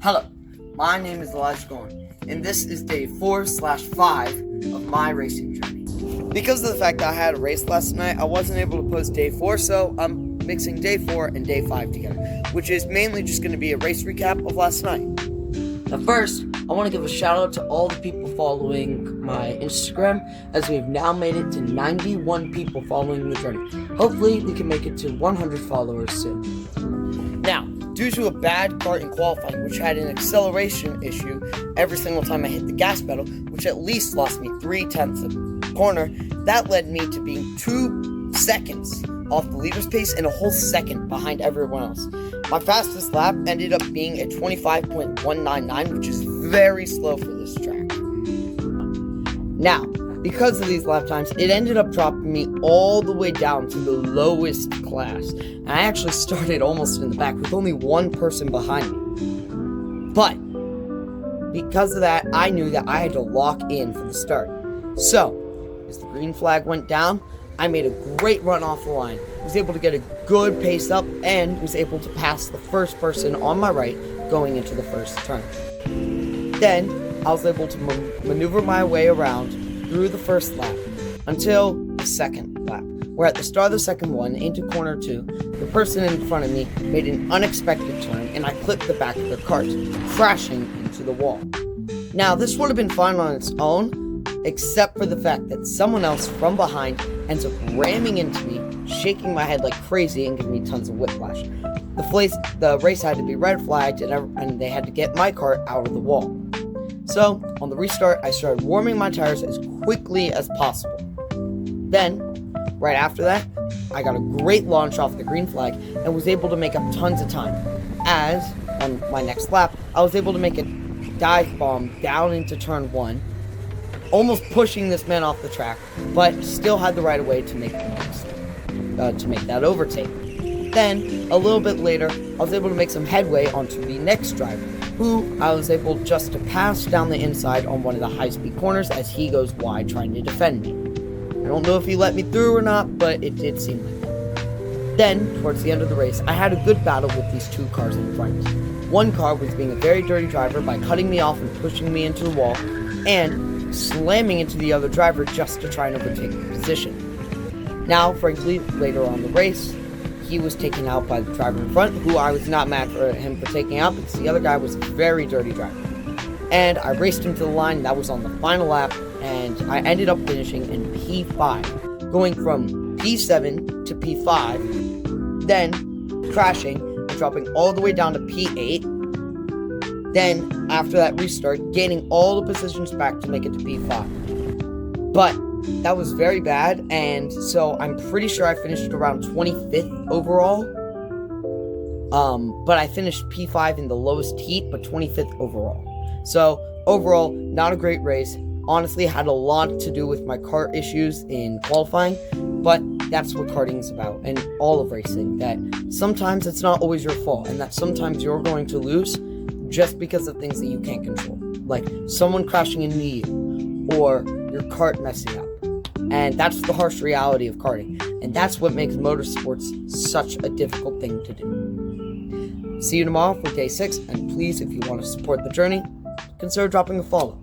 Hello, my name is Elijah Gorn, and this is day 4/5 of my racing journey. Because of the fact that I had a race last night, I wasn't able to post day 4, so I'm mixing day 4 and day 5 together, which is mainly just going to be a race recap of last night. Now first, I want to give a shout out to all the people following my Instagram, as we've now made it to 91 people following the journey. Hopefully we can make it to 100 followers soon. Now, due to a bad karting qualifying, which had an acceleration issue every single time I hit the gas pedal, which at least lost me 3/10 of a corner, that led me to being 2 seconds off the leader's pace and a whole second behind everyone else. My fastest lap ended up being a 25.199, which is very slow for this track. Now, because of these lap times, it ended up dropping me all the way down to the lowest class. And I actually started almost in the back with only one person behind me. But because of that, I knew that I had to lock in for the start. So, as the green flag went down, I made a great run off the line, was able to get a good pace up, and was able to pass the first person on my right going into the first turn. Then, I was able to maneuver my way around through the first lap until the second lap, where at the start of the second one, into corner 2, the person in front of me made an unexpected turn, and I clipped the back of their cart, crashing into the wall. Now, this would have been fine on its own, except for the fact that someone else from behind ends up ramming into me, shaking my head like crazy and giving me tons of whiplash. The race had to be red flagged, and they had to get my cart out of the wall. So, on the restart, I started warming my tires as quickly as possible. Then, right after that, I got a great launch off the green flag and was able to make up tons of time. As, on my next lap, I was able to make a dive bomb down into turn 1, almost pushing this man off the track, but still had the right of way to make that overtake. Then, a little bit later, I was able to make some headway onto the next driver, who I was able just to pass down the inside on one of the high-speed corners as he goes wide trying to defend me. I don't know if he let me through or not, but it did seem like that. Then, towards the end of the race, I had a good battle with these 2 cars in front. One car was being a very dirty driver by cutting me off and pushing me into the wall, and slamming into the other driver just to try and overtake the position. Now, frankly, later on in the race, he was taken out by the driver in front, who I was not mad for him for taking out, because the other guy was a very dirty driver. And I raced him to the line. That was on the final lap, and I ended up finishing in P5, going from P7 to P5, then crashing and dropping all the way down to P8. Then, after that restart, gaining all the positions back to make it to P5. But that was very bad, and so I'm pretty sure I finished around 25th overall. But I finished P5 in the lowest heat, but 25th overall. So, overall, not a great race. Honestly, had a lot to do with my kart issues in qualifying, but that's what karting is about, and all of racing, that sometimes it's not always your fault, and that sometimes you're going to lose just because of things that you can't control, like someone crashing into you, or your kart messing up. And that's the harsh reality of karting, and that's what makes motorsports such a difficult thing to do. See you tomorrow for day 6, and please, if you want to support the journey, consider dropping a follow.